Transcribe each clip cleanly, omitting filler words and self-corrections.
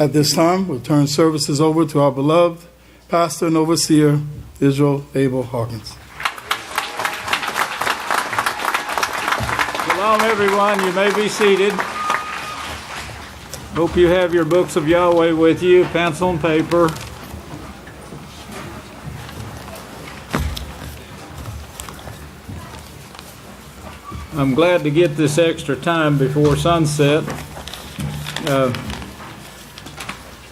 At this time, we'll turn services over to our beloved pastor and overseer, Yisrayl Abel Hawkins. Shalom, everyone. You may be seated. Hope you have your books of Yahweh with you, pencil and paper. I'm glad to get this extra time before sunset.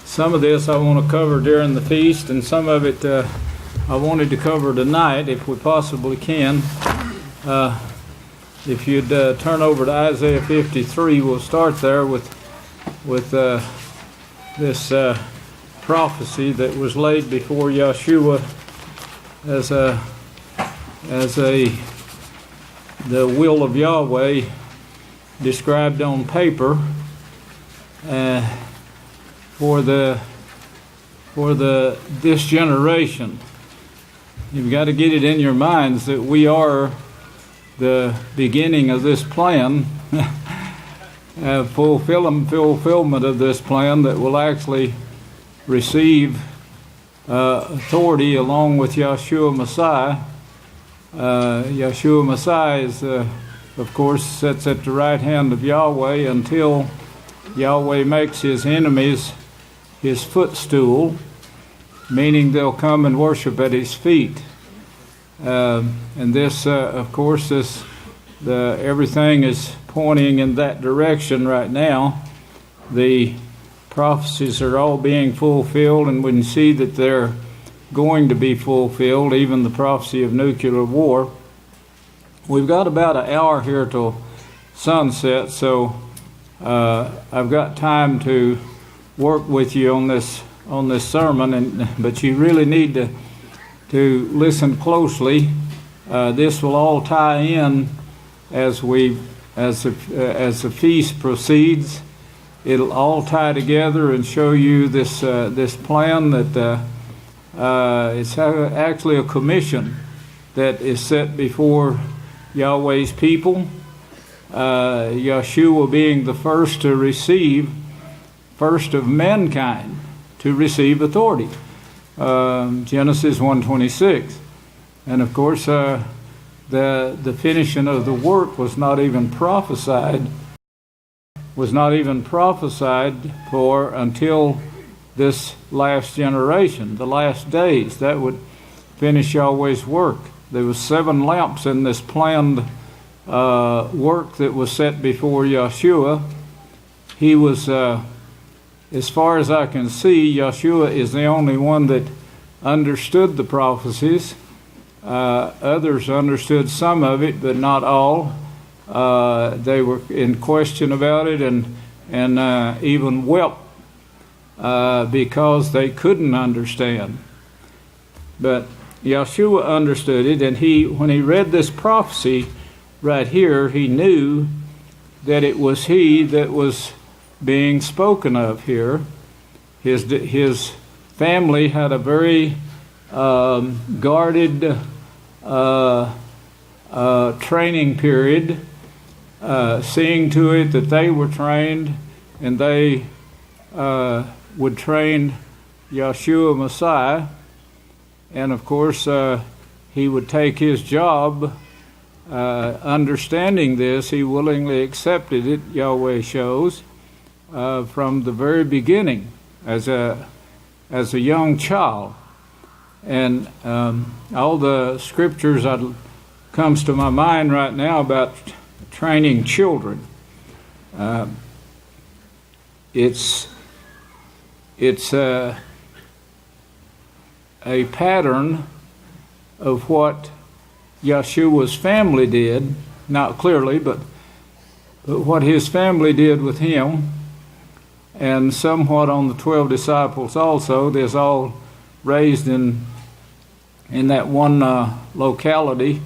Some of this I want to cover during the feast, and some of it I wanted to cover tonight if we possibly can. If you'd turn over to Isaiah 53, we'll start there with this prophecy that was laid before Yahshua as the will of Yahweh described on paper for this generation. You've got to get it in your minds that we are the beginning of this plan, fulfillment of this plan that will actually receive authority along with Yahshua Messiah. Yahshua Messiah is, of course, sits at the right hand of Yahweh until Yahweh makes his enemies his footstool, meaning they'll come and worship at his feet. And this, of course, everything is pointing in that direction right now. The prophecies are all being fulfilled, and we can see that they're going to be fulfilled, even the prophecy of nuclear war. We've got about an hour here till sunset, so I've got time to work with you on this sermon, but you really need to listen closely. This will all tie in as the feast proceeds. It'll all tie together and show you this plan that it's actually a commission that is set before Yahweh's people. Yahshua being the first of mankind to receive authority. Genesis 1:26, and of course the finishing of the work was not even prophesied for until this last generation, the last days. That would finish Yahweh's work. There was 7 lamps in this planned work that was set before Yahshua. He was, as far as I can see, Yahshua is the only one that understood the prophecies. Others understood some of it, but not all. They were in question about it and even wept because they couldn't understand. But Yahshua understood it, and when he read this prophecy right here, he knew that it was he that was being spoken of here. His family had a very guarded training period, seeing to it that they were trained, and they would train Yahshua Messiah. And of course, he would take his job. Understanding this, he willingly accepted it, Yahweh shows, from the very beginning as a young child. And all the scriptures that comes to my mind right now about training children. It's a pattern of what Yahshua's family did, not clearly, but what his family did with him, and somewhat on the 12 disciples also. There's all raised in that one locality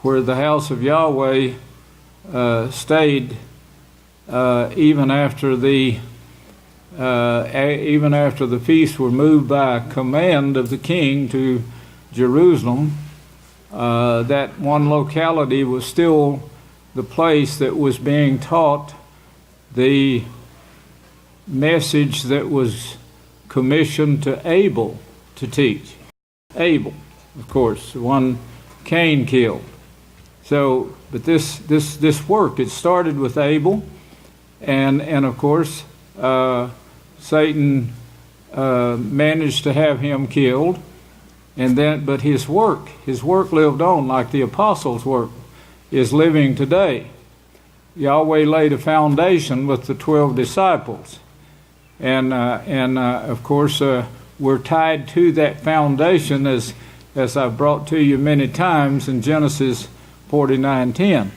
where the House of Yahweh stayed even after the feasts were moved by command of the king to Jerusalem. That one locality was still the place that was being taught the message that was commissioned to Abel to teach. Abel, of course, the one Cain killed. So, but this work, it started with Abel, and of course, Satan managed to have him killed, but his work lived on, like the apostles' work is living today. Yahweh laid a foundation with the 12 disciples, and of course we're tied to that foundation as I've brought to you many times in Genesis 49:10.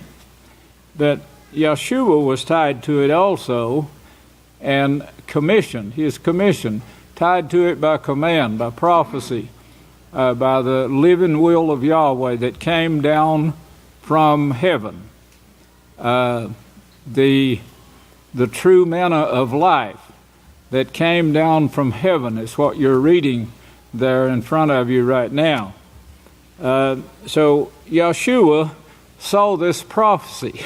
But Yahshua was tied to it also, and commissioned. His commission, tied to it by command, by prophecy, by the living will of Yahweh that came down from heaven. The true manna of life that came down from heaven is what you're reading there in front of you right now. So Yahshua saw this prophecy,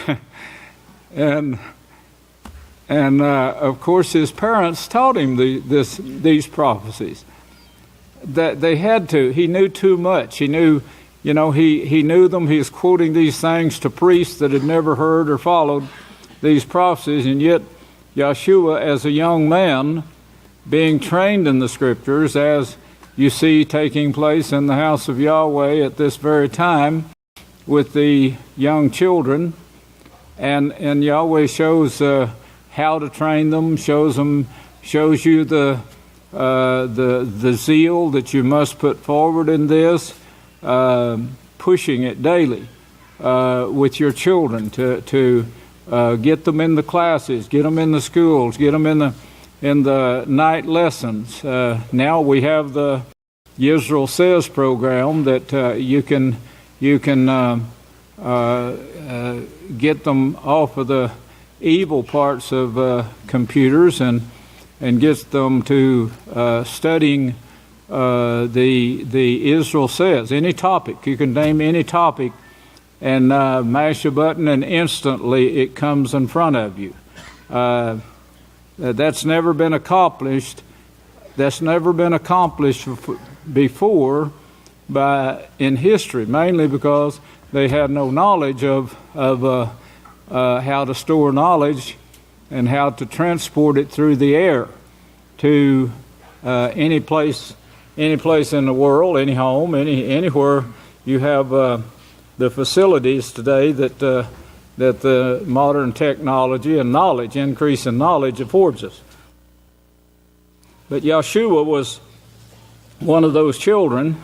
and of course his parents taught him these prophecies. That they had to. He knew too much. He knew, he knew them. He was quoting these things to priests that had never heard or followed these prophecies, and yet Yahshua, as a young man, being trained in the Scriptures, as you see taking place in the House of Yahweh at this very time with the young children, and Yahweh shows how to train them, shows you the zeal that you must put forward in this, pushing it daily with your children to get them in the classes, get them in the schools, get them in the night lessons. Now we have the Yisrayl Says program that you can get them off of the evil parts of computers and gets them to studying the Yisrayl Says. Any topic, you can name any topic and mash a button and instantly it comes in front of you. That's never been accomplished. That's never been accomplished before in history, mainly because they had no knowledge of how to store knowledge and how to transport it through the air to any place in the world, any home, anywhere you have the facilities today that the modern technology and increase in knowledge affords us. But Yahshua was one of those children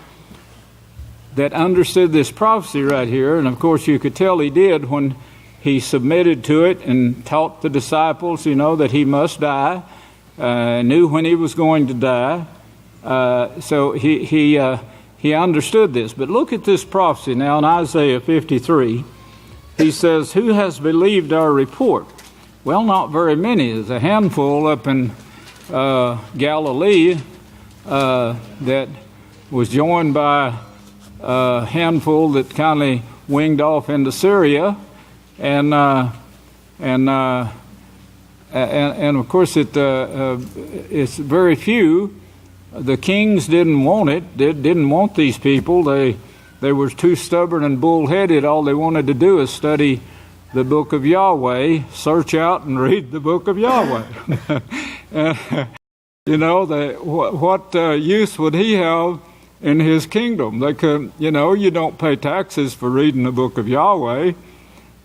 that understood this prophecy right here, and of course you could tell he did when he submitted to it and taught the disciples, that he must die, knew when he was going to die. So he understood this. But look at this prophecy now in Isaiah 53. He says, "Who has believed our report?" Well, not very many. There's a handful up in Galilee that was joined by a handful that kind of winged off into Syria, and of course it's very few. The kings didn't want it. Didn't want these people. They were too stubborn and bullheaded. All they wanted to do is study the book of Yahweh, search out and read the book of Yahweh. What use would he have in his kingdom? They could, you don't pay taxes for reading the book of Yahweh.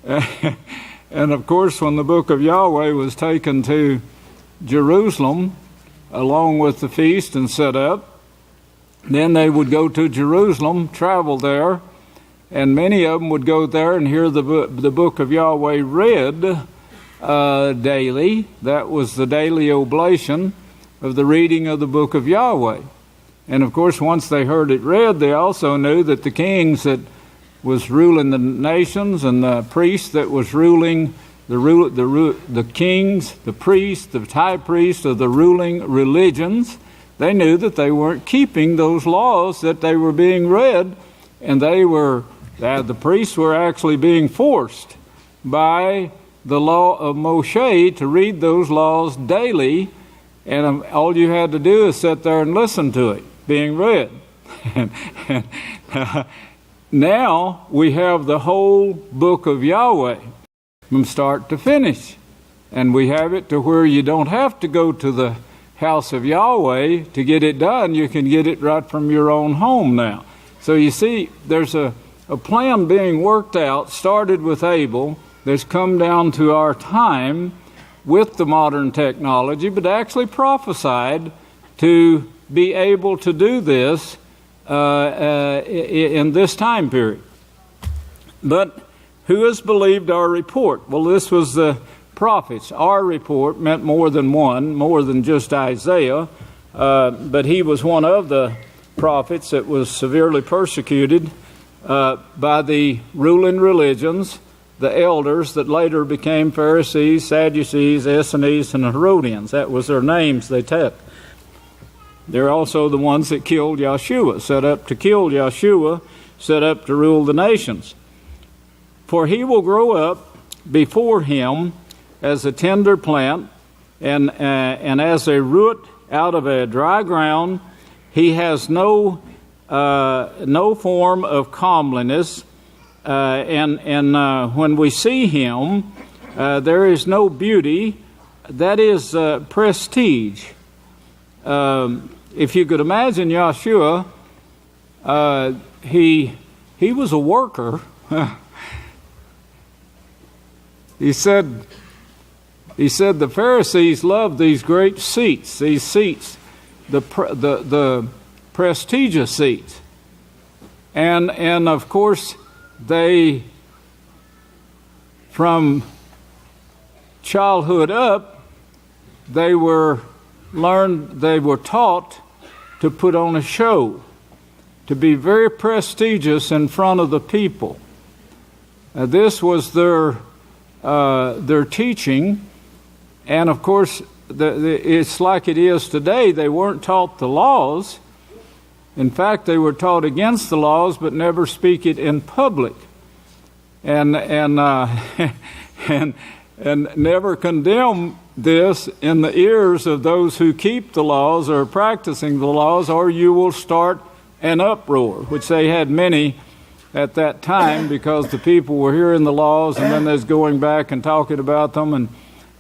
And of course, when the book of Yahweh was taken to Jerusalem, along with the feast and set up, then they would go to Jerusalem, travel there, and many of them would go there and hear the book of Yahweh read daily. That was the daily oblation of the reading of the book of Yahweh. And of course, once they heard it read, they also knew that the kings that was ruling the nations and the priests that was ruling the kings, the priests, the high priests of the ruling religions, they knew that they weren't keeping those laws that they were being read, and the priests were actually being forced by the law of Moshe to read those laws daily and all you had to do is sit there and listen to it being read. Now we have the whole book of Yahweh from start to finish. And we have it to where you don't have to go to the House of Yahweh to get it done. You can get it right from your own home now. So you see, there's a plan being worked out, started with Abel, that's come down to our time with the modern technology, but actually prophesied to be able to do this in this time period. But who has believed our report? Well, this was the prophets. Our report meant more than one, more than just Isaiah, but he was one of the prophets that was severely persecuted by the ruling religions, the elders that later became Pharisees, Sadducees, Essenes, and Herodians. That was their names they took. They're also the ones that killed Yahshua, set up to kill Yahshua, set up to rule the nations. For he will grow up before him as a tender plant, and as a root out of a dry ground. He has no form of comeliness, and when we see him, there is no beauty. That is prestige. If you could imagine Yahshua, he was a worker. He said the Pharisees loved these great seats, the prestigious seats, and of course they, from childhood up, they were taught to put on a show, to be very prestigious in front of the people. This was their teaching, and of course it's like it is today. They weren't taught the laws. In fact, they were taught against the laws, but never speak it in public, and never condemn this in the ears of those who keep the laws or are practicing the laws, or you will start an uproar, which they had many at that time, because the people were hearing the laws and then there's going back and talking about them,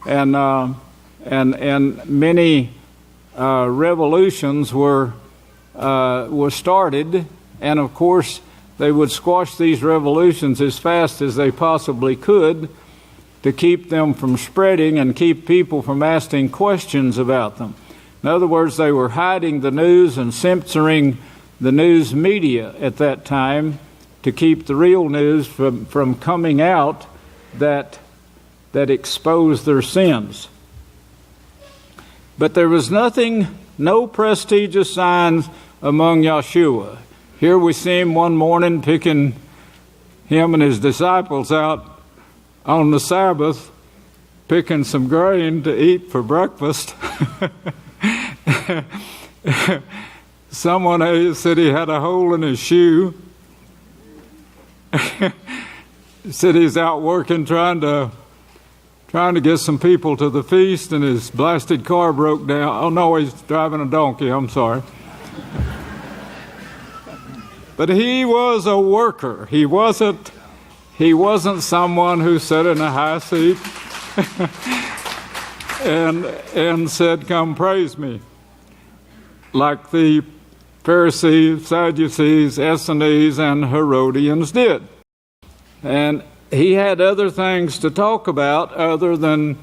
and many revolutions were started, and of course they would squash these revolutions as fast as they possibly could to keep them from spreading and keep people from asking questions about them. In other words, they were hiding the news and censoring the news media at that time to keep the real news from coming out that exposed their sins. But there was no prestigious signs among Yahshua. Here we see him one morning picking him and his disciples out on the Sabbath, picking some grain to eat for breakfast. Someone said he had a hole in his shoe. Said he's out working trying to get some people to the feast, and his blasted car broke down. Oh no, he's driving a donkey, I'm sorry. But he was a worker. He wasn't someone who sat in a high seat and said, "Come praise me," like the Pharisees, Sadducees, Essenes, and Herodians did. And he had other things to talk about other than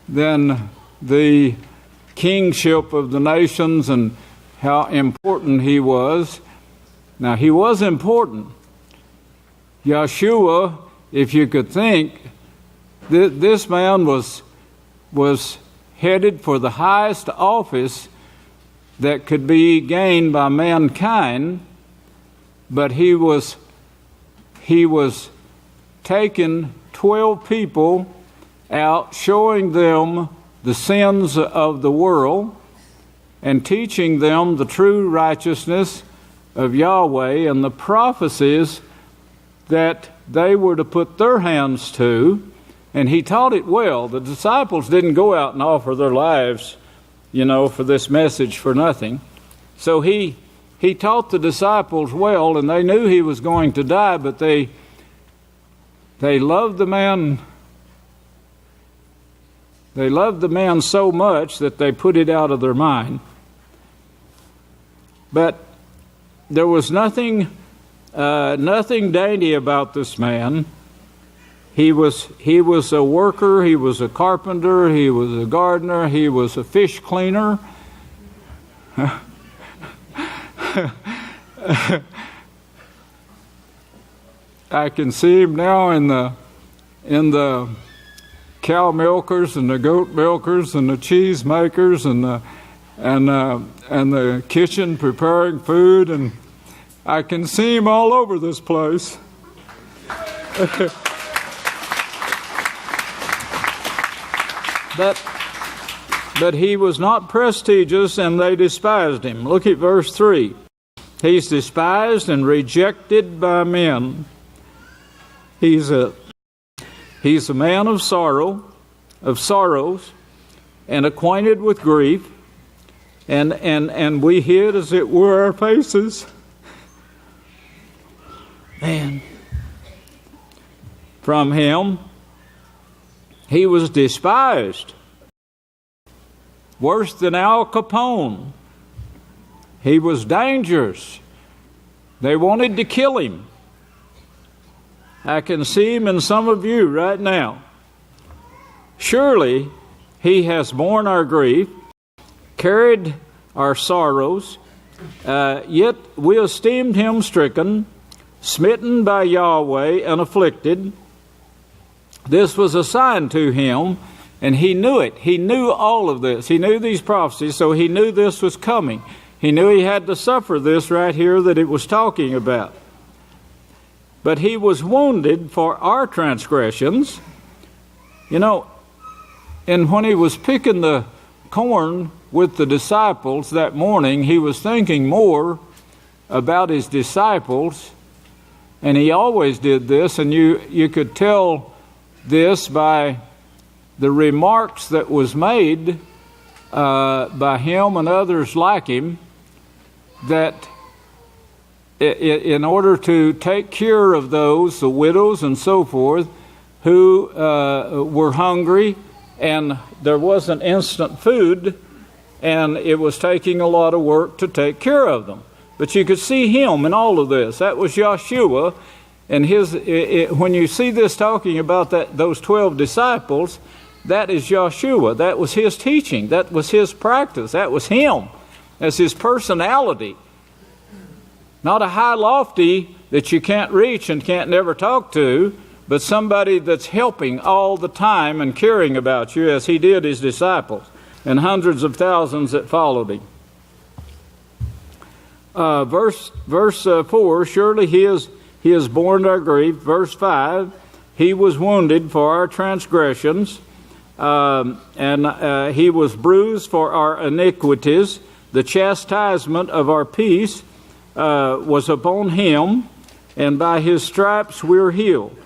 the kingship of the nations and how important he was. Now, he was important. Yahshua, if you could think, this man was headed for the highest office that could be gained by mankind, but he was taking 12 people out, showing them the sins of the world and teaching them the true righteousness of Yahweh and the prophecies that they were to put their hands to, and he taught it well. The disciples didn't go out and offer their lives, for this message for nothing. So he taught the disciples well, and they knew he was going to die, but they loved the man. They loved the man so much that they put it out of their mind. But there was nothing dainty about this man. He was a worker. He was a carpenter. He was a gardener. He was a fish cleaner. I can see him now in the cow milkers and the goat milkers and the cheese makers and the kitchen preparing food, and I can see him all over this place. But he was not prestigious, and they despised him. Look at verse 3. He's despised and rejected by men. He's a man of sorrows, and acquainted with grief, and we hid, as it were, our faces. Man, from him, he was despised. Worse than Al Capone. He was dangerous. They wanted to kill him. I can see him in some of you right now. Surely he has borne our grief, carried our sorrows, yet we esteemed him stricken, smitten by Yahweh, and afflicted. This was a sign to him, and he knew it. He knew all of this. He knew these prophecies, so he knew this was coming. He knew he had to suffer this right here that it was talking about. But he was wounded for our transgressions. And when he was picking the corn with the disciples that morning, he was thinking more about his disciples. And he always did this, and you could tell this by the remarks that was made by him and others like him, that in order to take care of those, the widows and so forth, who were hungry, and there wasn't instant food, and it was taking a lot of work to take care of them. But you could see him in all of this. That was Yahshua, and when you see this talking about those 12 disciples, that is Yahshua. That was his teaching. That was his practice. That was him. That's his personality. Not a high lofty that you can't reach and can't never talk to, but somebody that's helping all the time and caring about you, as he did his disciples and hundreds of thousands that followed him. Verse 4, surely he has borne our grief. Verse 5, he was wounded for our transgressions, and he was bruised for our iniquities. The chastisement of our peace was upon him, and by his stripes we're healed.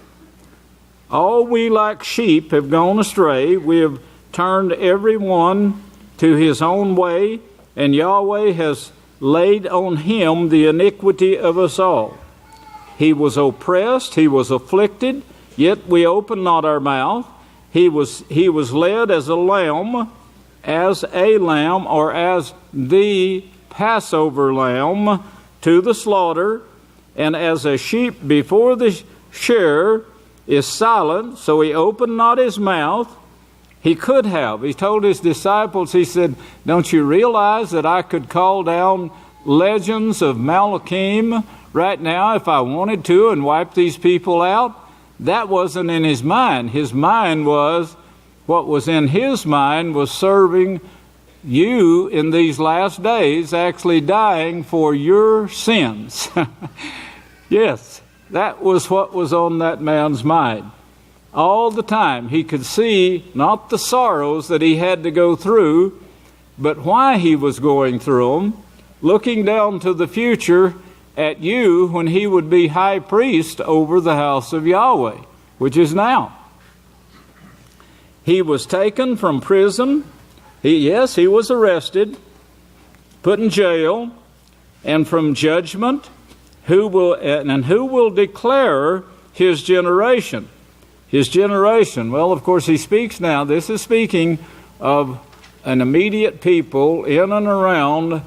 All we like sheep have gone astray. We have turned every one to his own way, and Yahweh has laid on him the iniquity of us all. He was oppressed, he was afflicted, yet we opened not our mouth. He was led as a lamb, or as the Passover lamb, to the slaughter, and as a sheep before the shearer is silent, so he opened not his mouth. He could have. He told his disciples, he said, don't you realize that I could call down legends of Malachim right now if I wanted to and wipe these people out? That wasn't in his mind. His mind was, what was in his mind was serving you in these last days, actually dying for your sins. Yes, that was what was on that man's mind. All the time he could see not the sorrows that he had to go through, but why he was going through them, looking down to the future at you when he would be high priest over the house of Yahweh, which is now. He was taken from prison He was arrested, put in jail, and from judgment, who will declare his generation? His generation. Well, of course, he speaks now. This is speaking of an immediate people in and around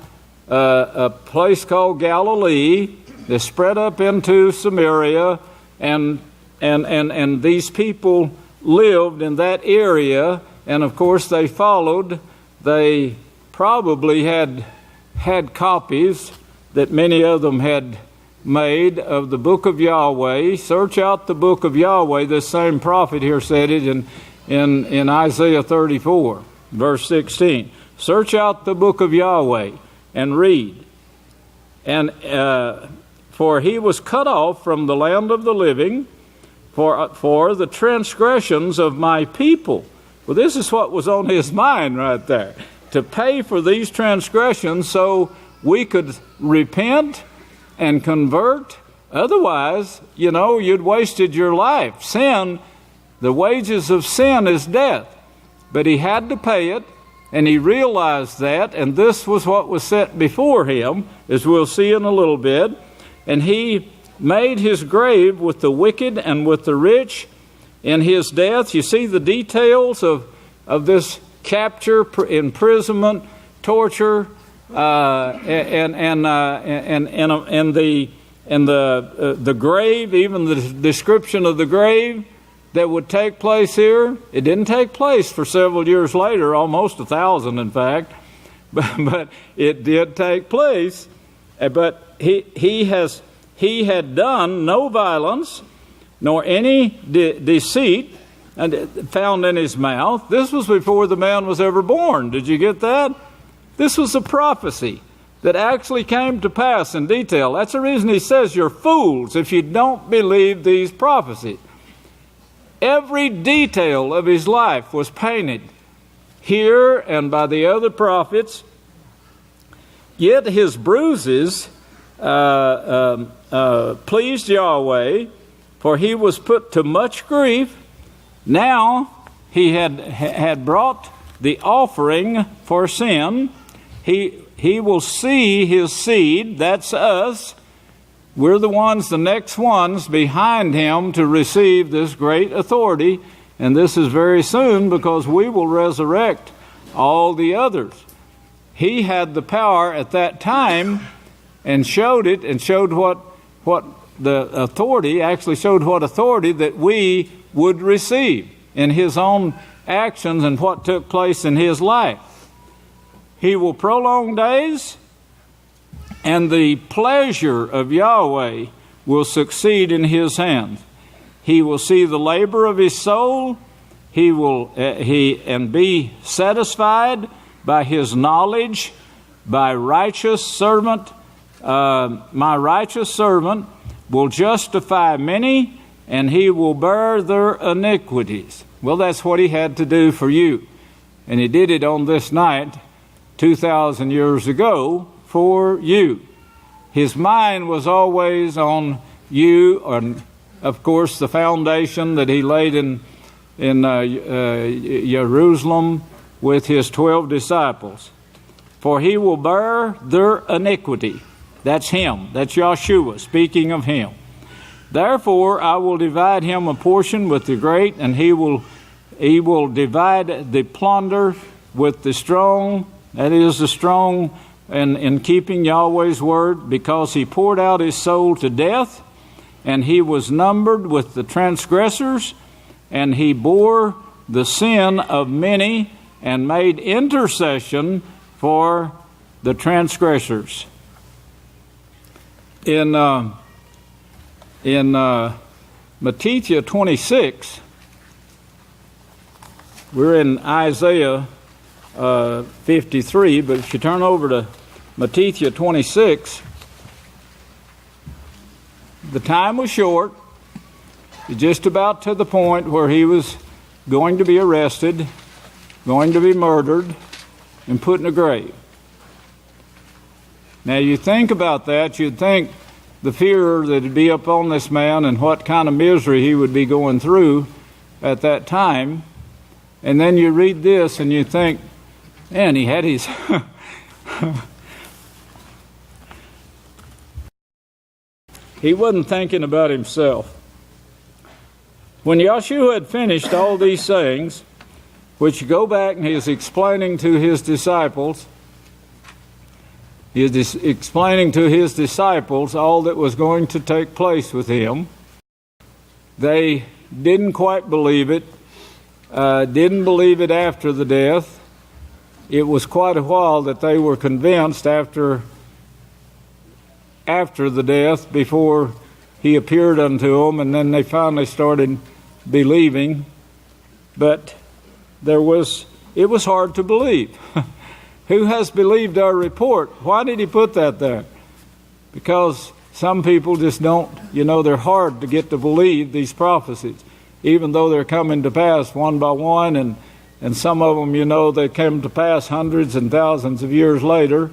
a place called Galilee. They spread up into Samaria, and these people lived in that area. And of course, they followed. They probably had copies that many of them had made of the book of Yahweh. Search out the book of Yahweh. This same prophet here said it in Isaiah 34, verse 16. Search out the book of Yahweh and read. And for he was cut off from the land of the living for the transgressions of my people. Well, this is what was on his mind right there. To pay for these transgressions so we could repent and convert. Otherwise, you'd wasted your life. Sin, the wages of sin is death. But he had to pay it, and he realized that, and this was what was set before him, as we'll see in a little bit. And he made his grave with the wicked and with the rich in his death. You see the details of this capture, imprisonment, torture, and the grave, even the description of the grave that would take place here. It didn't take place for several years later, almost 1,000 in fact, but it did take place. But he had done no violence, nor any deceit found in his mouth. This was before the man was ever born. Did you get that? This was a prophecy that actually came to pass in detail. That's the reason he says you're fools if you don't believe these prophecies. Every detail of his life was painted here and by the other prophets. Yet his bruises pleased Yahweh, for he was put to much grief. Now he had brought the offering for sin. He will see his seed, that's us. We're the next ones behind him to receive this great authority. And this is very soon, because we will resurrect all the others. He had the power at that time and showed it, and showed what the authority, actually showed what authority that we would receive in his own actions and what took place in his life. He will prolong days, and the pleasure of Yahweh will succeed in his hands. He will see the labor of his soul. He will be satisfied by his knowledge, by righteous servant. My righteous servant will justify many, and he will bear their iniquities. Well, that's what he had to do for you. And he did it on this night 2,000 years ago for you. His mind was always on you, and of course the foundation that he laid in Jerusalem with his 12 disciples. For he will bear their iniquity. That's him. That's Yahshua, speaking of him. Therefore I will divide him a portion with the great, and he will divide the plunder with the strong. That is the strong, and in keeping Yahweh's word, because he poured out his soul to death, and he was numbered with the transgressors, and he bore the sin of many, and made intercession for the transgressors. In Matthew 26, we're in Isaiah 53, but if you turn over to Matthew 26, the time was short, just about to the point where he was going to be arrested, going to be murdered, and put in a grave. Now you think about that, you'd think the fear that would be upon this man and what kind of misery he would be going through at that time. And then you read this and you think, And he had his he wasn't thinking about himself. When Yahshua had finished all these sayings, which go back and he is explaining to his disciples, all that was going to take place with him. They didn't quite believe it, didn't believe it after the death. It was quite a while that they were convinced after the death, before he appeared unto them, and then they finally started believing. But it was hard to believe. Who has believed our report? Why did he put that there? Because some people just don't, they're hard to get to believe these prophecies, even though they're coming to pass one by one, and some of them, they came to pass hundreds and thousands of years later.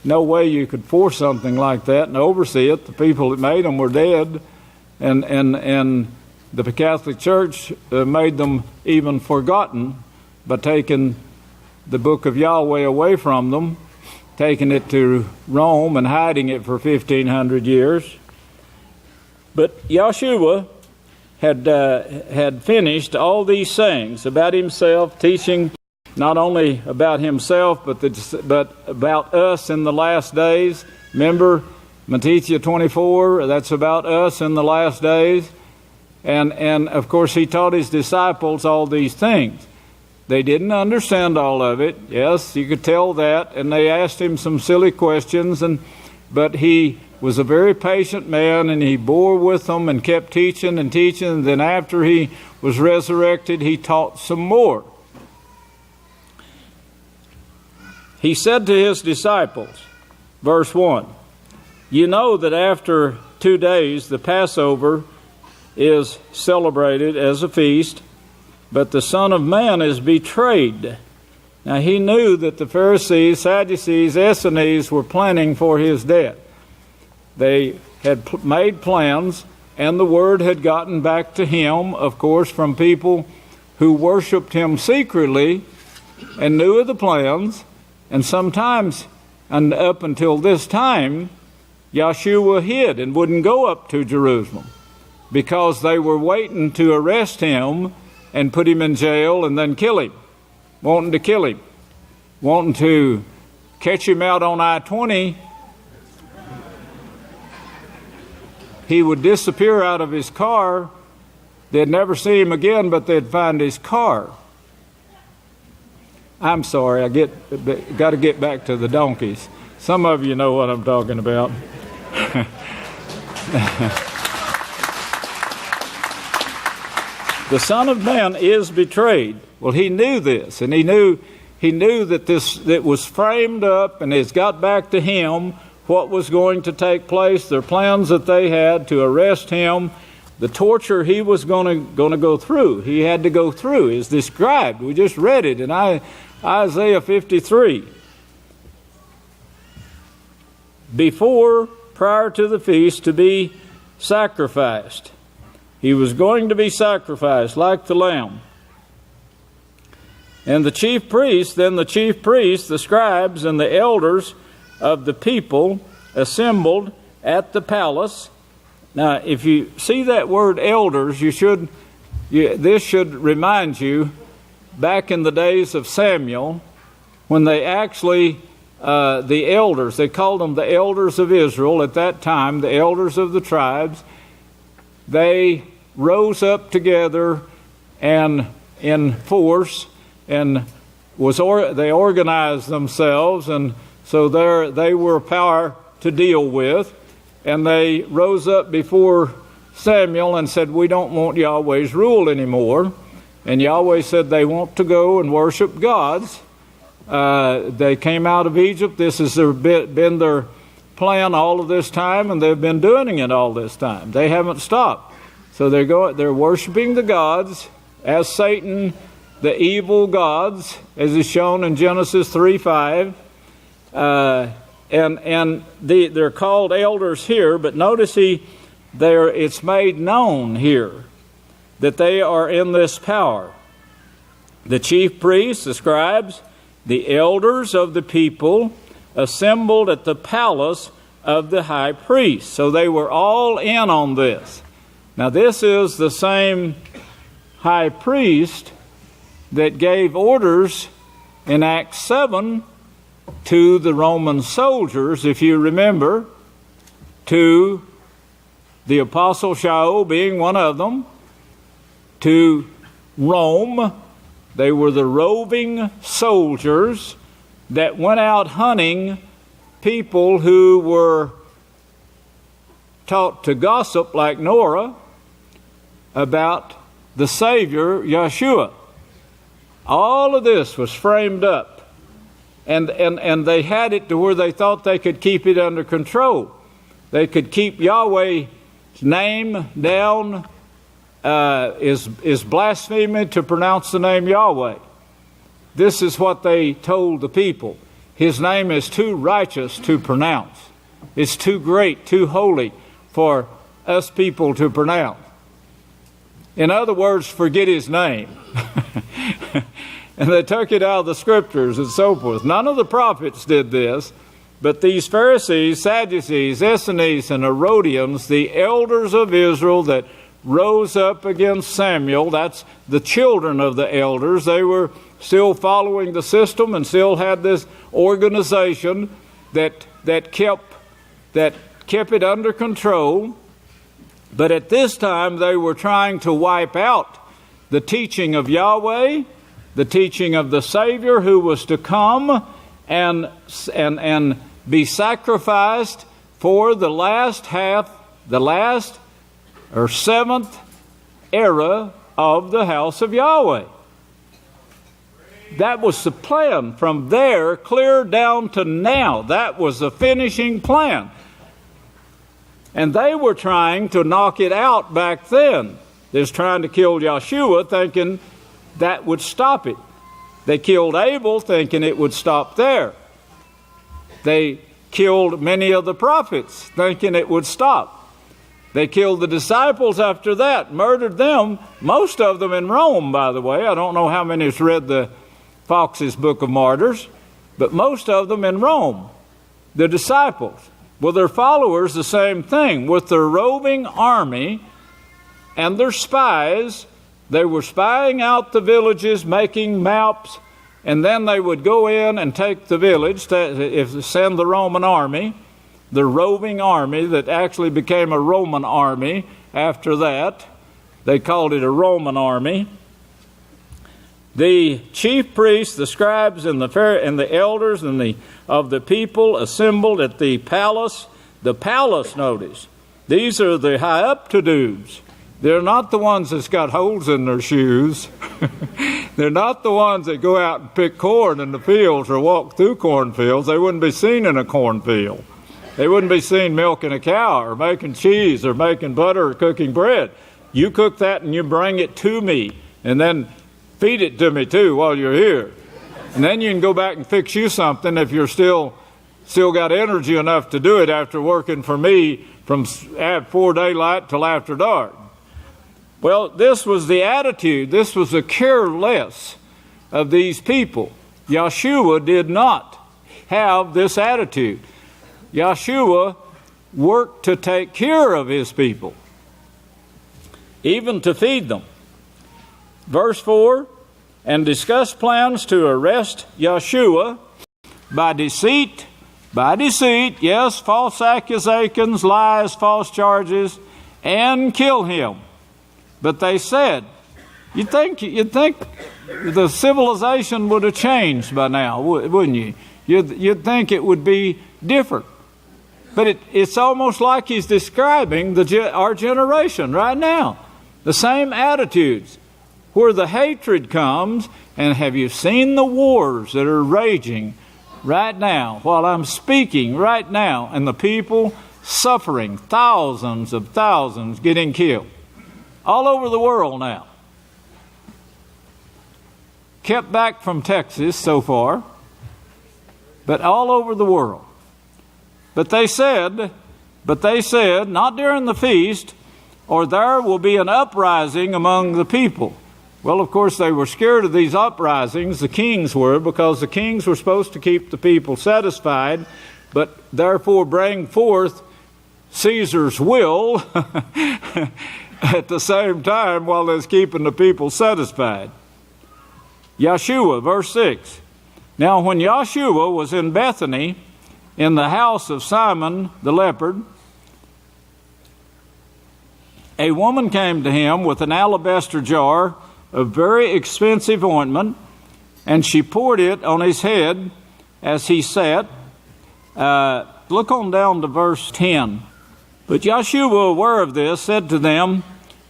No way you could force something like that and oversee it. The people that made them were dead, and the Catholic Church made them even forgotten by taking the book of Yahweh away from them, taking it to Rome and hiding it for 1,500 years. But Yahshua had finished all these sayings about himself, teaching not only about himself, but about us in the last days. Remember, Matthew 24, that's about us in the last days. And of course, he taught his disciples all these things. They didn't understand all of it. Yes, you could tell that. And they asked him some silly questions, but he was a very patient man, and he bore with them and kept teaching and teaching. And then after he was resurrected, he taught some more. He said to his disciples, verse 1, "You know that after 2 days the Passover is celebrated as a feast, but the Son of Man is betrayed." Now he knew that the Pharisees, Sadducees, Essenes were planning for his death. They had made plans, and the word had gotten back to him, of course, from people who worshipped him secretly and knew of the plans. And sometimes, and up until this time, Yahshua hid and wouldn't go up to Jerusalem, because they were waiting to arrest him and put him in jail and then kill him, wanting to kill him, wanting to catch him out on I-20. He would disappear out of his car. They'd never see him again, but they'd find his car. I'm sorry, got to get back to the donkeys. Some of you know what I'm talking about. The Son of Man is betrayed. Well, he knew this, and he knew that that was framed up, and it's got back to him what was going to take place, their plans that they had to arrest him, the torture he was going to go through. He had to go through is described. We just read it in Isaiah 53. Prior to the feast, to be sacrificed. He was going to be sacrificed like the lamb. And the chief priests, the scribes, and the elders of the people assembled at the palace. Now, if you see that word elders, this should remind you back in the days of Samuel, when they actually, the elders, they called them the elders of Israel at that time, the elders of the tribes, they rose up together and in force, and they organized themselves, and so they were a power to deal with, and they rose up before Samuel and said, "We don't want Yahweh's rule anymore." And Yahweh said they want to go and worship gods. They came out of Egypt. This has been their plan all of this time, and they've been doing it all this time. They haven't stopped. So they're worshiping the gods as Satan, the evil gods, as is shown in Genesis 3:5. And they're called elders here, but notice it's made known here that they are in this power. The chief priests, the scribes, the elders of the people assembled at the palace of the high priest. So they were all in on this. Now this is the same high priest that gave orders in Acts 7 to the Roman soldiers, if you remember, to the Apostle Shaul being one of them, to Rome. They were the roving soldiers that went out hunting people who were taught to gossip like Nora about the Savior, Yahshua. All of this was framed up, and they had it to where they thought they could keep it under control. They could keep Yahweh's name down. Is blasphemy to pronounce the name Yahweh. This is what they told the people. His name is too righteous to pronounce. It's too great, too holy for us people to pronounce. In other words, forget his name. And they took it out of the scriptures and so forth. None of the prophets did this, but these Pharisees, Sadducees, Essenes, and Herodians, the elders of Israel that rose up against Samuel, that's the children of the elders. They were still following the system and still had this organization that kept it under control. But at this time they were trying to wipe out the teaching of Yahweh, the teaching of the Savior who was to come and be sacrificed for the last or seventh era of the house of Yahweh. That was the plan from there clear down to now. That was the finishing plan. And they were trying to knock it out back then. They was trying to kill Yahshua thinking that would stop it. They killed Abel thinking it would stop there. They killed many of the prophets thinking it would stop. They killed the disciples after that, murdered them, most of them in Rome, by the way. I don't know how many has read the Fox's Book of Martyrs, but most of them in Rome, the disciples. Well, their followers, the same thing. With their roving army and their spies, they were spying out the villages, making maps, and then they would go in and take the village, send the Roman army, the roving army that actually became a Roman army after that. They called it a Roman army. The chief priests, the scribes, and the elders of the people assembled at the palace. The palace, notice, these are the high-up-to-do's. They're not the ones that's got holes in their shoes. They're not the ones that go out and pick corn in the fields or walk through cornfields. They wouldn't be seen in a cornfield. They wouldn't be seen milking a cow or making cheese or making butter or cooking bread. You cook that and you bring it to me, and then feed it to me too while you're here. And then you can go back and fix you something if you're still got energy enough to do it after working for me from before daylight till after dark. Well, this was the attitude. This was the careless of these people. Yahshua did not have this attitude. Yahshua worked to take care of his people, even to feed them. Verse 4, and discussed plans to arrest Yahshua by deceit, yes, false accusations, lies, false charges, and kill him. But they said, you'd think the civilization would have changed by now, wouldn't you? You'd think it would be different. But it's almost like he's describing our generation right now. The same attitudes. Where the hatred comes, and have you seen the wars that are raging right now, while I'm speaking right now, and the people suffering, thousands of thousands getting killed. All over the world now. Kept back from Texas so far, but all over the world. But they said, not during the feast, or there will be an uprising among the people. Well, of course, they were scared of these uprisings, the kings were, because the kings were supposed to keep the people satisfied, but therefore bring forth Caesar's will at the same time while they're keeping the people satisfied. Yahshua, verse 6. Now when Yahshua was in Bethany, in the house of Simon the leopard, a woman came to him with an alabaster jar of very expensive ointment, and she poured it on his head as he sat. Look on down to verse 10. But Yahshua, aware of this, said to them,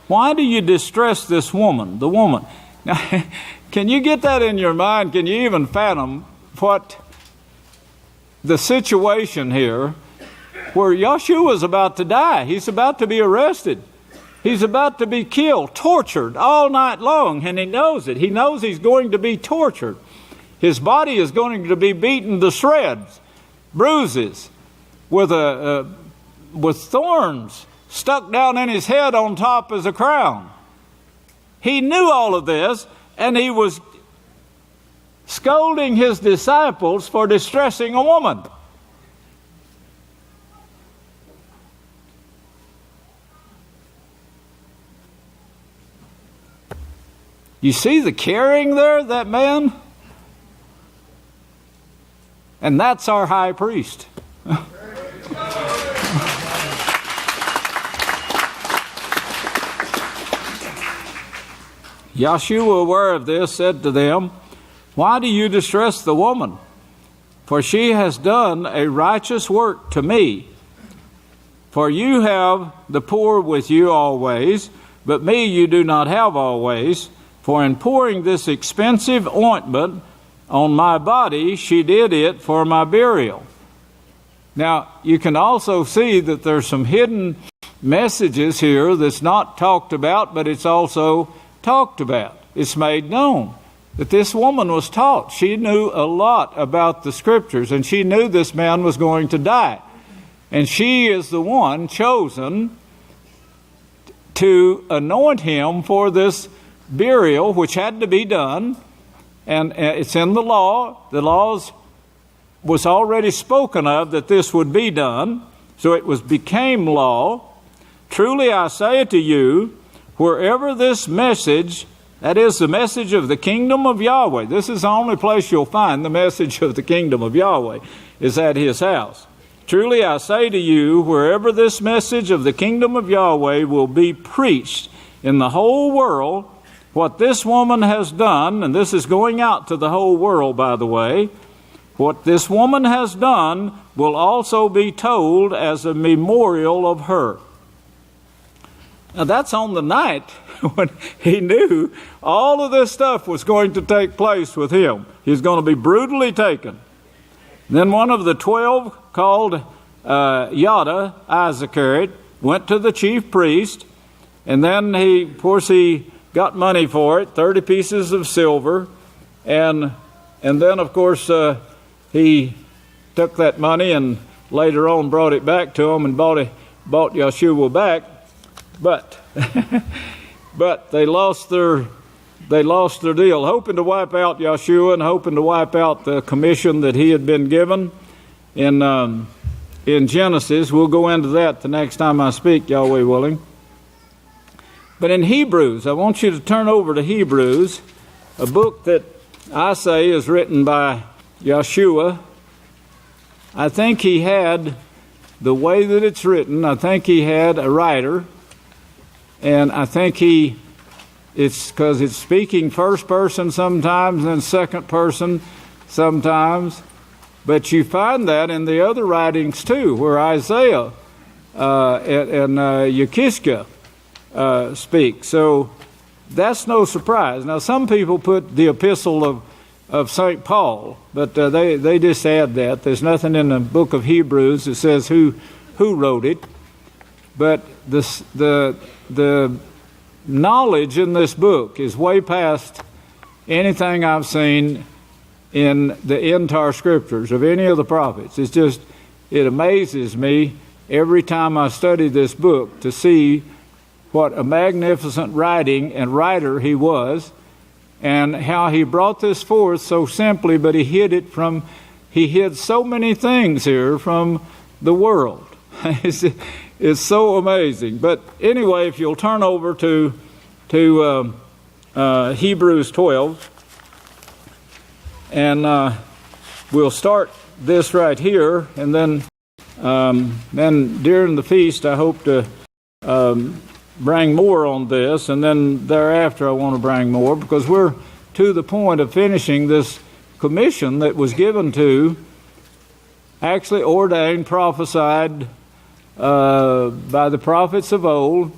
"Why do you distress this woman?" The woman. Now, can you get that in your mind? Can you even fathom what the situation here where Yahshua is about to die? He's about to be arrested. He's about to be killed, tortured all night long, and he knows it. He knows he's going to be tortured. His body is going to be beaten to shreds, bruises, with thorns stuck down in his head on top as a crown. He knew all of this, and he was scolding his disciples for distressing a woman. You see the caring there, that man? And that's our high priest. Yahshua, aware of this, said to them, "Why do you distress the woman? For she has done a righteous work to me. For you have the poor with you always, but me you do not have always. For in pouring this expensive ointment on my body, she did it for my burial." Now, you can also see that there's some hidden messages here that's not talked about, but it's also talked about. It's made known that this woman was taught. She knew a lot about the Scriptures, and she knew this man was going to die. And she is the one chosen to anoint him for this burial, which had to be done. And it's in the law. The laws was already spoken of that this would be done. So it became law. Truly I say to you, wherever this message, that is the message of the kingdom of Yahweh, this is the only place you'll find the message of the kingdom of Yahweh, is at his house. Truly I say to you, wherever this message of the kingdom of Yahweh will be preached in the whole world, what this woman has done, and this is going out to the whole world, by the way, what this woman has done will also be told as a memorial of her. Now that's on the night when he knew all of this stuff was going to take place with him. He's going to be brutally taken. Then one of the 12, called Yada, Iscariot, went to the chief priest, and then he got money for it, 30 pieces of silver, and then of course he took that money and later on brought it back to him and bought Yahshua back. But they lost their deal, hoping to wipe out Yahshua and hoping to wipe out the commission that he had been given in Genesis. We'll go into that the next time I speak, Yahweh willing. But in Hebrews, I want you to turn over to Hebrews, a book that I say is written by Yahshua. I think he had, the way that it's written, I think he had a writer. And I think it's because it's speaking first person sometimes and second person sometimes. But you find that in the other writings too, where Isaiah and Yahshua speak. So that's no surprise. Now some people put the epistle of St. Paul, but they just add that. There's nothing in the book of Hebrews that says who wrote it. But the knowledge in this book is way past anything I've seen in the entire Scriptures of any of the prophets. It amazes me every time I study this book to see what a magnificent writing and writer he was, and how he brought this forth so simply, but he hid so many things here from the world. It's so amazing. But anyway, if you'll turn over to Hebrews 12, and we'll start this right here, and then during the feast I hope to bring more on this, and then thereafter I want to bring more, because we're to the point of finishing this commission that was given to, actually ordained, prophesied by the prophets of old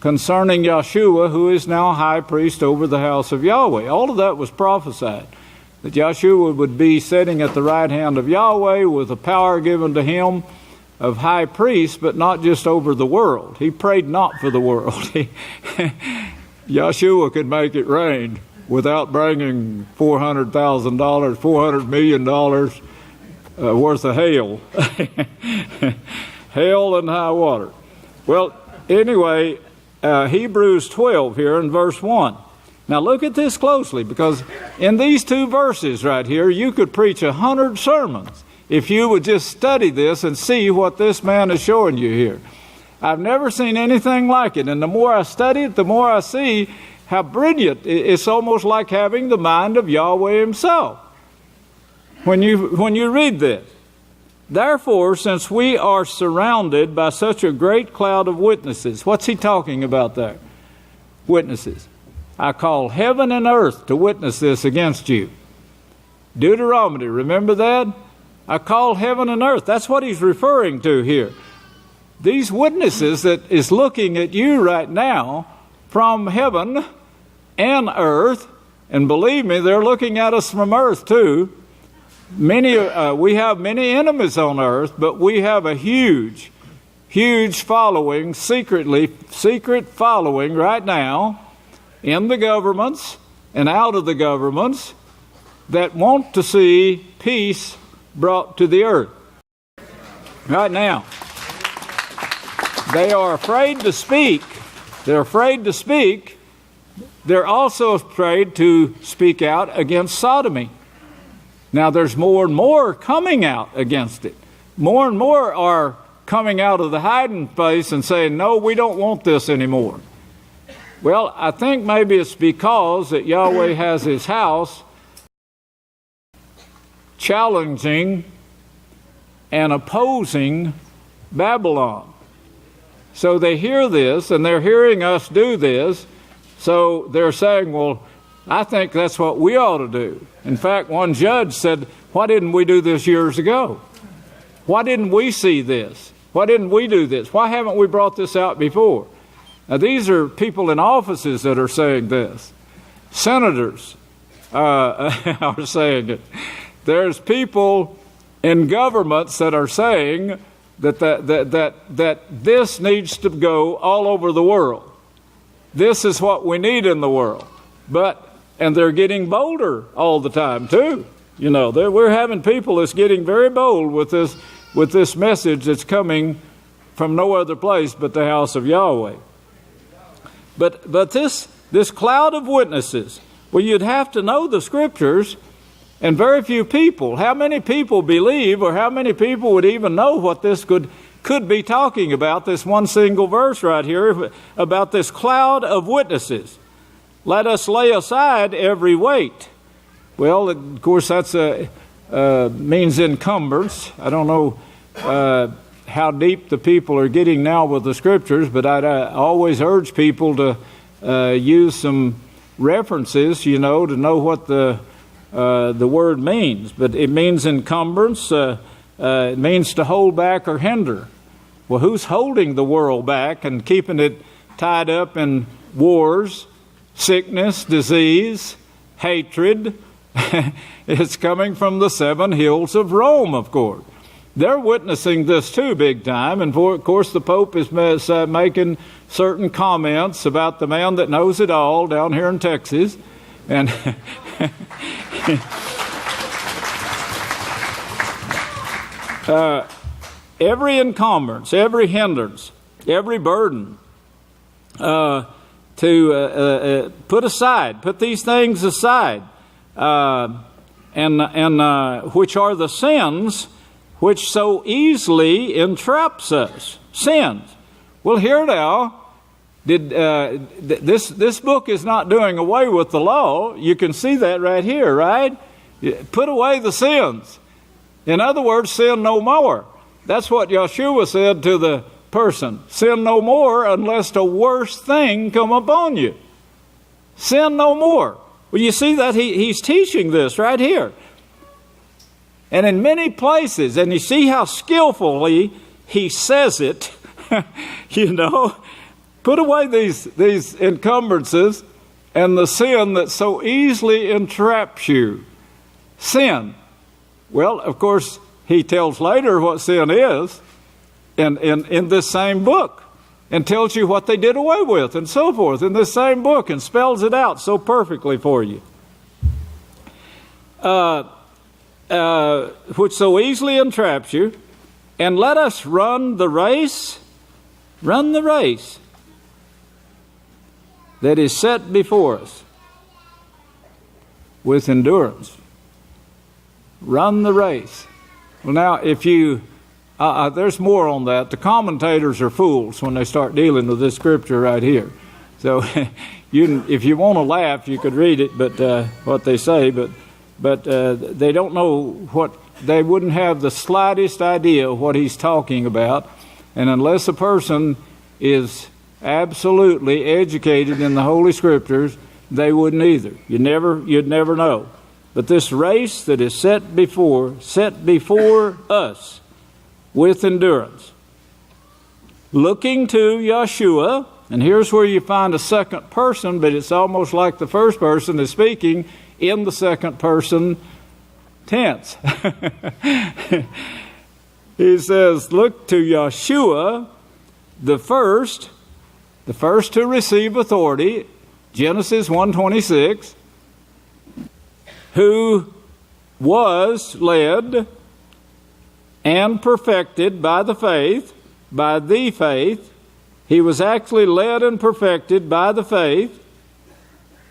concerning Yahshua, who is now high priest over the house of Yahweh. All of that was prophesied, that Yahshua would be sitting at the right hand of Yahweh with the power given to him of high priest, but not just over the world. He prayed not for the world. Yahshua could make it rain without bringing $400,000, $400 million worth of hail. Hail and high water. Well, anyway, Hebrews 12 here in verse 1. Now look at this closely, because in these two verses right here, you could preach 100 sermons if you would just study this and see what this man is showing you here. I've never seen anything like it, and the more I study it, the more I see how brilliant. It's almost like having the mind of Yahweh Himself when you read this. Therefore, since we are surrounded by such a great cloud of witnesses, what's he talking about there? Witnesses. I call heaven and earth to witness this against you. Deuteronomy, remember that? I call heaven and earth. That's what he's referring to here. These witnesses that is looking at you right now from heaven and earth, and believe me, they're looking at us from earth too. We have many enemies on earth, but we have a huge following, secret following right now in the governments and out of the governments that want to see peace brought to the earth. Right now. They are afraid to speak. They're afraid to speak. They're also afraid to speak out against sodomy. Now there's more and more coming out against it. More and more are coming out of the hiding place and saying, no, we don't want this anymore. Well, I think maybe it's because that Yahweh has His house challenging and opposing Babylon. So they hear this, and they're hearing us do this, so they're saying, well, I think that's what we ought to do. In fact, one judge said, why didn't we do this years ago? Why didn't we see this? Why didn't we do this? Why haven't we brought this out before? Now, these are people in offices that are saying this. Senators are saying it. There's people in governments that are saying that this needs to go all over the world. This is what we need in the world. And they're getting bolder all the time too. You know, we're having people that's getting very bold with this message that's coming from no other place but the house of Yahweh. But this cloud of witnesses, well, you'd have to know the scriptures, and very few people. How many people believe, or how many people would even know what this could be talking about, this one single verse right here, about this cloud of witnesses? Let us lay aside every weight. Well, of course, that's means encumbrance. I don't know how deep the people are getting now with the scriptures, but I always urge people to use some references, to know what the word means. But it means encumbrance. It means to hold back or hinder. Well, who's holding the world back and keeping it tied up in wars, sickness, disease, hatred? It's coming from the 7 hills of Rome, of course. They're witnessing this too big time, and of course the Pope is making certain comments about the man that knows it all down here in Texas. And every encumbrance, every hindrance, every burden, to put these things aside, and which are the sins which so easily entraps us. Sins. Well, here now, this book is not doing away with the law. You can see that right here, right? Put away the sins. In other words, sin no more. That's what Yahshua said to the person. Sin no more unless a worse thing come upon you. Sin no more. Well, you see that he's teaching this right here. And in many places, and you see how skillfully he says it, put away these encumbrances and the sin that so easily entraps you. Sin. Well, of course, he tells later what sin is in this same book, and tells you what they did away with and so forth in this same book, and spells it out so perfectly for you. Which so easily entraps you, and let us run the race that is set before us with endurance. Run the race. Well, now, if you, there's more on that. The commentators are fools when they start dealing with this scripture right here. So, if you want to laugh, you could read it, but what they say, but they don't know they wouldn't have the slightest idea of what he's talking about. And unless a person is absolutely educated in the Holy Scriptures, they wouldn't either. You'd never know. But this race that is set before us with endurance, looking to Yahshua, and here's where you find a second person, but it's almost like the first person is speaking in the second person tense. He says, look to Yahshua, the first to receive authority, Genesis 1:26, who was led and perfected by the faith. He was actually led and perfected by the faith,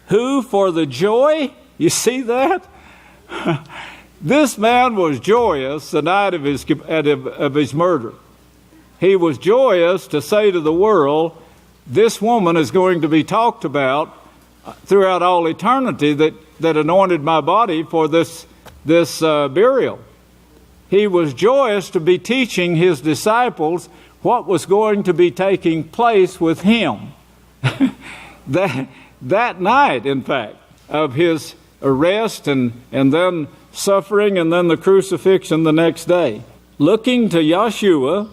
who for the joy, you see that? This man was joyous the night of his murder. He was joyous to say to the world, this woman is going to be talked about throughout all eternity that anointed my body for this burial. He was joyous to be teaching his disciples what was going to be taking place with him. that night, in fact, of his arrest and then suffering and then the crucifixion the next day. Looking to Yahshua,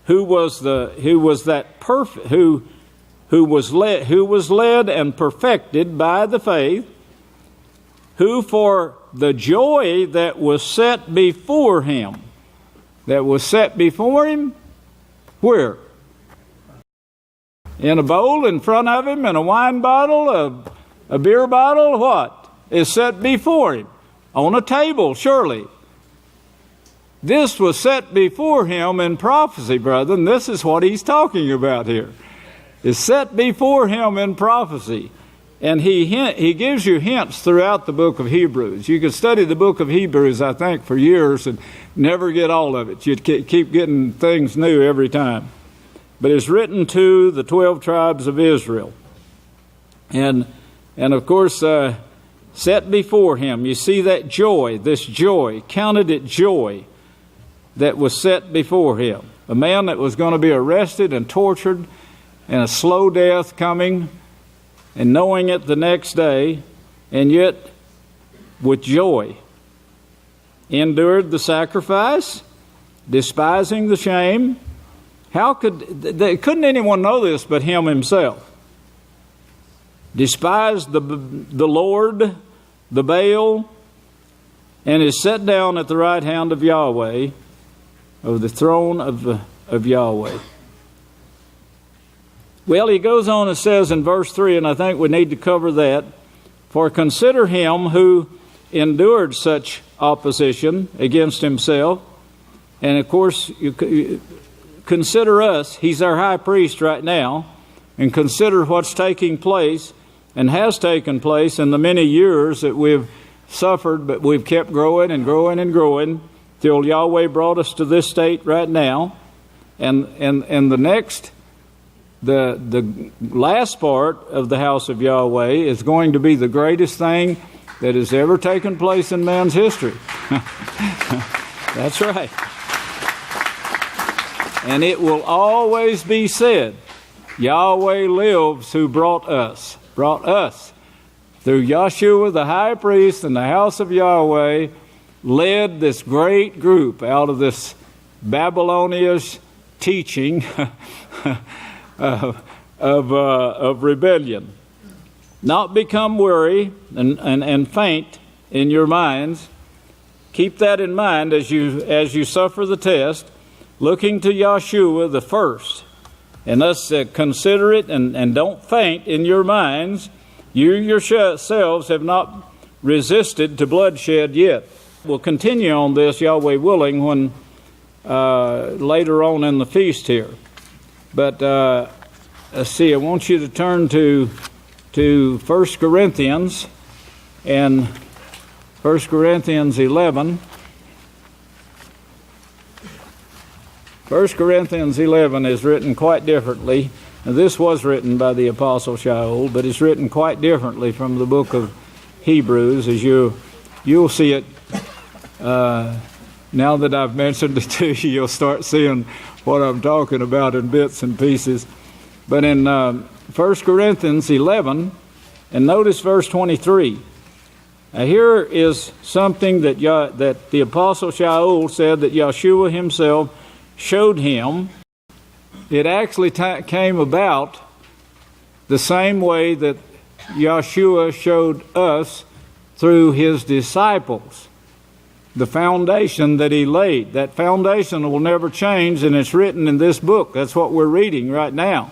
who was led and perfected by the faith, who for the joy that was set before him, where? In a bowl in front of him, in a wine bottle, a beer bottle, what? Is set before him. On a table, surely. This was set before him in prophecy, brethren. This is what he's talking about here. It's set before him in prophecy. And he gives you hints throughout the book of Hebrews. You could study the book of Hebrews, I think, for years and never get all of it. You'd keep getting things new every time. But it's written to the 12 tribes of Israel. And of course, set before him. You see that joy, this joy, counted it joy that was set before him. A man that was going to be arrested and tortured and a slow death coming and knowing it the next day, and yet with joy endured the sacrifice, despising the shame. Couldn't anyone know this but him himself? Despised the Lord, the Baal, and is set down at the right hand of Yahweh, of the throne of Yahweh. Well, he goes on and says in verse 3, and I think we need to cover that, for consider him who endured such opposition against himself. And of course, you consider us, he's our high priest right now, and consider what's taking place and has taken place in the many years that we've suffered, but we've kept growing and growing and growing till Yahweh brought us to this state right now. And the last part of the house of Yahweh is going to be the greatest thing that has ever taken place in man's history. That's right. And it will always be said, Yahweh lives who brought us through Yahshua the high priest and the house of Yahweh, led this great group out of this Babylonian teaching of rebellion. Not become weary and faint in your minds. Keep that in mind as you suffer the test, looking to Yahshua the first. And thus consider it and don't faint in your minds. You yourselves have not resisted to bloodshed yet. We'll continue on this, Yahweh willing, when later on in the feast here. But let's see, I want you to turn to 1 Corinthians and 1 Corinthians 11. 1 Corinthians 11 is written quite differently. Now, this was written by the Apostle Shaul, but it's written quite differently from the book of Hebrews, as you'll see it. Now that I've mentioned it to you, you'll start seeing what I'm talking about in bits and pieces. But in 1 Corinthians 11, and notice verse 23. Now here is something that the Apostle Shaul said that Yahshua himself showed him. It actually came about the same way that Yahshua showed us through his disciples. The foundation that he laid. That foundation will never change, and it's written in this book. That's what we're reading right now,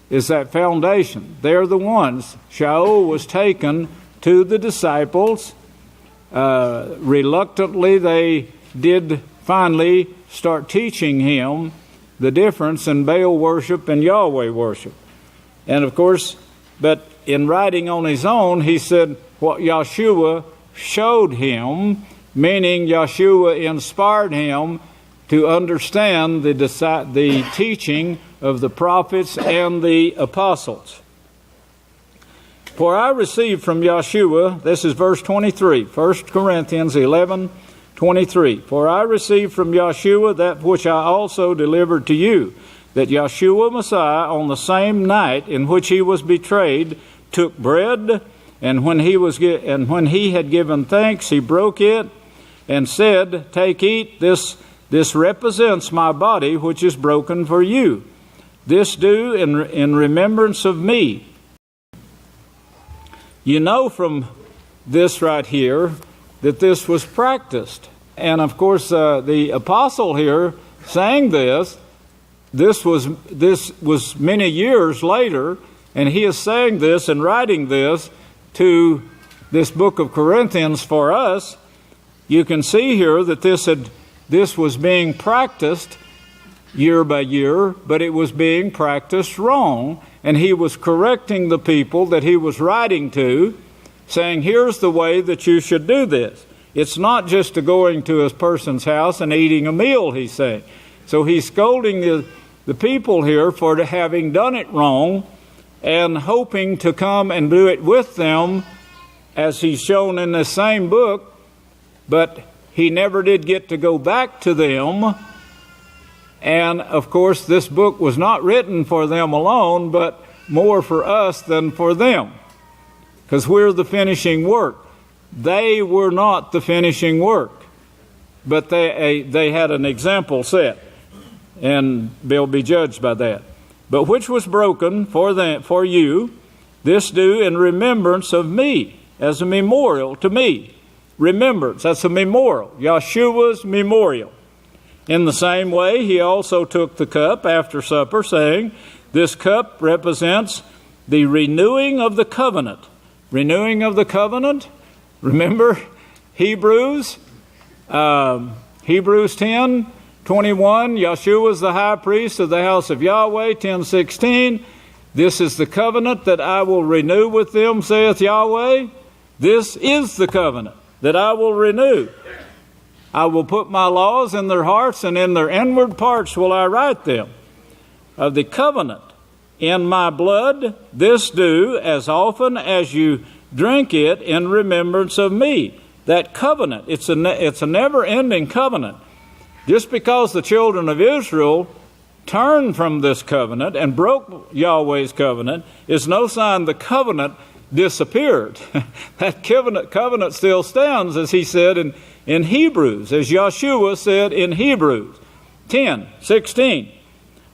is that foundation. They're the ones. Shaul was taken to the disciples. Reluctantly, they did finally start teaching him the difference in Baal worship and Yahweh worship. And of course, but in writing on his own, he said what Yahshua showed him, meaning Yahshua inspired him to understand the teaching of the prophets and the apostles. For I received from Yahshua, this is verse 23, 1 Corinthians 11:23. For I received from Yahshua that which I also delivered to you, that Yahshua Messiah on the same night in which he was betrayed took bread, and when he had given thanks, he broke it and said, "Take, eat, this represents my body, which is broken for you. This do in remembrance of me." You know from this right here that this was practiced. And of course, the apostle here saying this was many years later, and he is saying this and writing this to this book of Corinthians for us. You can see here that this was being practiced year by year, but it was being practiced wrong, and he was correcting the people that he was writing to, saying, here's the way that you should do this. It's not just going to a person's house and eating a meal, he's saying. So he's scolding the people here for having done it wrong and hoping to come and do it with them, as he's shown in the same book. But he never did get to go back to them. And, of course, this book was not written for them alone, but more for us than for them, because we're the finishing work. They were not the finishing work, but they had an example set, and they'll be judged by that. But which was broken for you, this do in remembrance of me, as a memorial to me. Remembrance, that's a memorial, Yahshua's memorial. In the same way, he also took the cup after supper, saying, this cup represents the renewing of the covenant. Renewing of the covenant, remember Hebrews 10:21, Yahshua is the high priest of the house of Yahweh, 10:16, This is the covenant that I will renew with them, saith Yahweh. This is the covenant that I will renew. I will put my laws in their hearts, and in their inward parts will I write them. Of the covenant in my blood, this do as often as you drink it in remembrance of me. That covenant, it's a never-ending covenant. Just because the children of Israel turned from this covenant and broke Yahweh's covenant is no sign the covenant disappeared. That covenant still stands, as he said in Hebrews, as Yahshua said in Hebrews 10:16.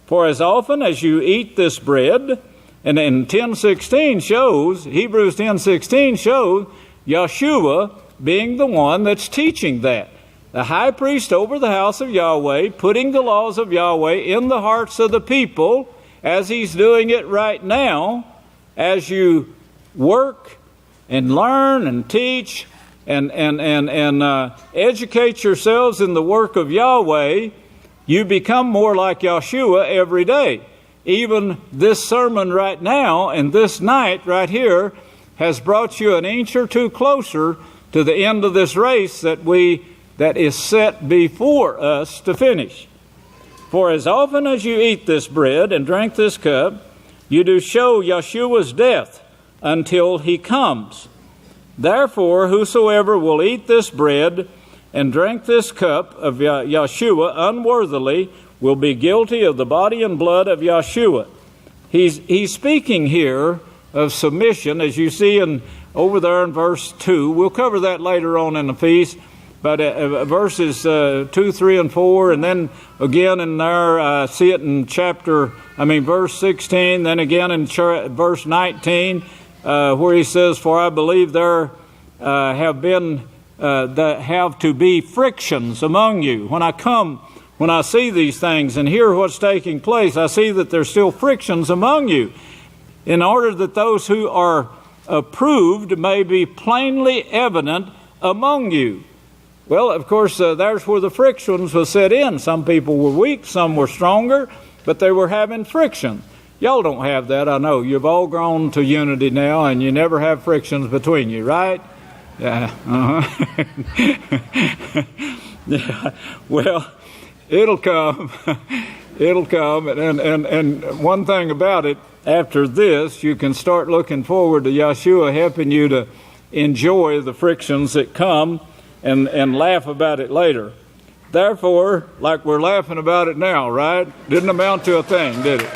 For as often as you eat this bread, and in 10:16 shows, Hebrews 10:16 shows Yahshua being the one that's teaching that. The high priest over the house of Yahweh, putting the laws of Yahweh in the hearts of the people, as he's doing it right now, as you work and learn and teach and educate yourselves in the work of Yahweh, you become more like Yahshua every day. Even this sermon right now and this night right here has brought you an inch or two closer to the end of this race that is set before us to finish. For as often as you eat this bread and drink this cup, you do show Yahshua's death until he comes. Therefore, whosoever will eat this bread and drink this cup of Yahshua unworthily will be guilty of the body and blood of Yahshua. He's speaking here of submission, as you see over there in verse 2. We'll cover that later on in the feast. But verses 2, 3, and 4, and then again in there, see it in verse 16, then again in verse 19, where he says, "For I believe there have to be frictions among you." When I see these things and hear what's taking place, I see that there's still frictions among you, in order that those who are approved may be plainly evident among you. Well, of course, there's where the frictions was set in. Some people were weak, some were stronger, but they were having friction. Y'all don't have that, I know. You've all grown to unity now, and you never have frictions between you, right? Yeah. Yeah. Well, it'll come. It'll come. And one thing about it, after this, you can start looking forward to Yahshua helping you to enjoy the frictions that come and laugh about it later. Therefore, like we're laughing about it now, right? Didn't amount to a thing, did it?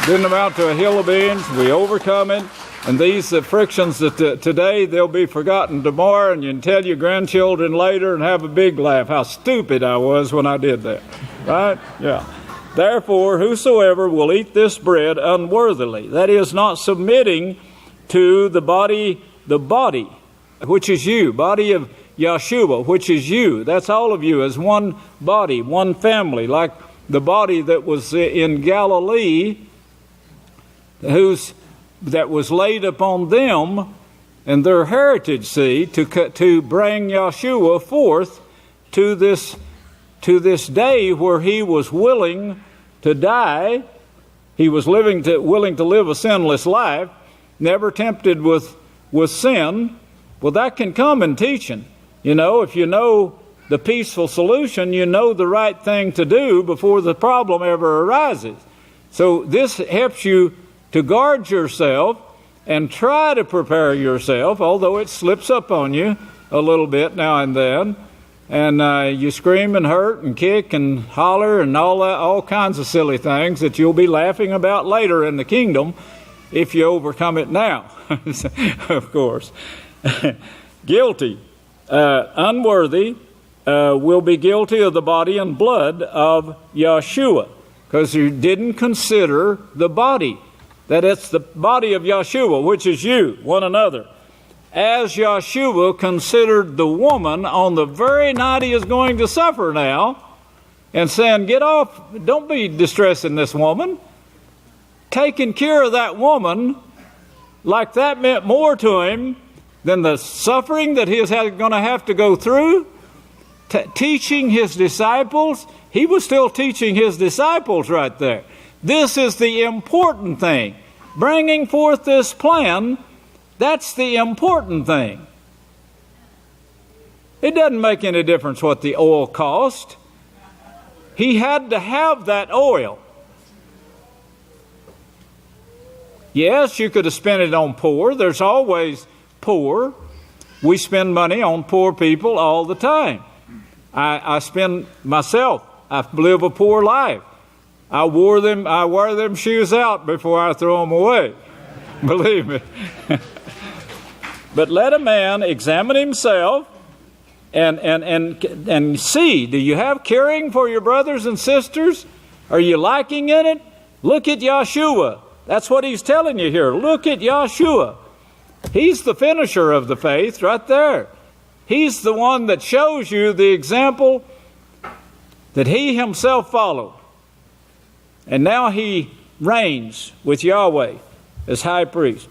Didn't amount to a hill of beans. We overcome it. And these frictions that today, they'll be forgotten tomorrow, and you can tell your grandchildren later and have a big laugh how stupid I was when I did that. Right? Yeah. Therefore, whosoever will eat this bread unworthily, that is, not submitting to the body, which is you, body of Yahshua, which is you. That's all of you as one body, one family, like the body that was in Galilee, that was laid upon them and their heritage seed to bring Yahshua forth to this day where he was willing to die. He was willing to live a sinless life, never tempted with sin. Well, that can come in teaching. You know, if you know the peaceful solution, you know the right thing to do before the problem ever arises. So this helps you to guard yourself and try to prepare yourself, although it slips up on you a little bit now and then. And you scream and hurt and kick and holler and all kinds of silly things that you'll be laughing about later in the kingdom if you overcome it now, of course. Guilty. Unworthy will be guilty of the body and blood of Yahshua, because you didn't consider the body, that it's the body of Yahshua, which is you, one another. As Yahshua considered the woman on the very night he is going to suffer now, and saying, get off, don't be distressing this woman. Taking care of that woman, like that meant more to him than the suffering that he is going to have to go through. Teaching his disciples, he was still teaching his disciples right there. This is the important thing. bringing forth this plan, that's the important thing. It doesn't make any difference what the oil cost. He had to have that oil. Yes, you could have spent it on poor. There's always poor. We spend money on poor people all the time. I spend myself. I live a poor life. I wear them shoes out before I throw them away. Believe me. But let a man examine himself and see, do you have caring for your brothers and sisters? Are you lacking in it? Look at Yahshua. That's what he's telling you here. Look at Yahshua. He's the finisher of the faith right there. He's the one that shows you the example that he himself followed. And now he reigns with Yahweh as high priest.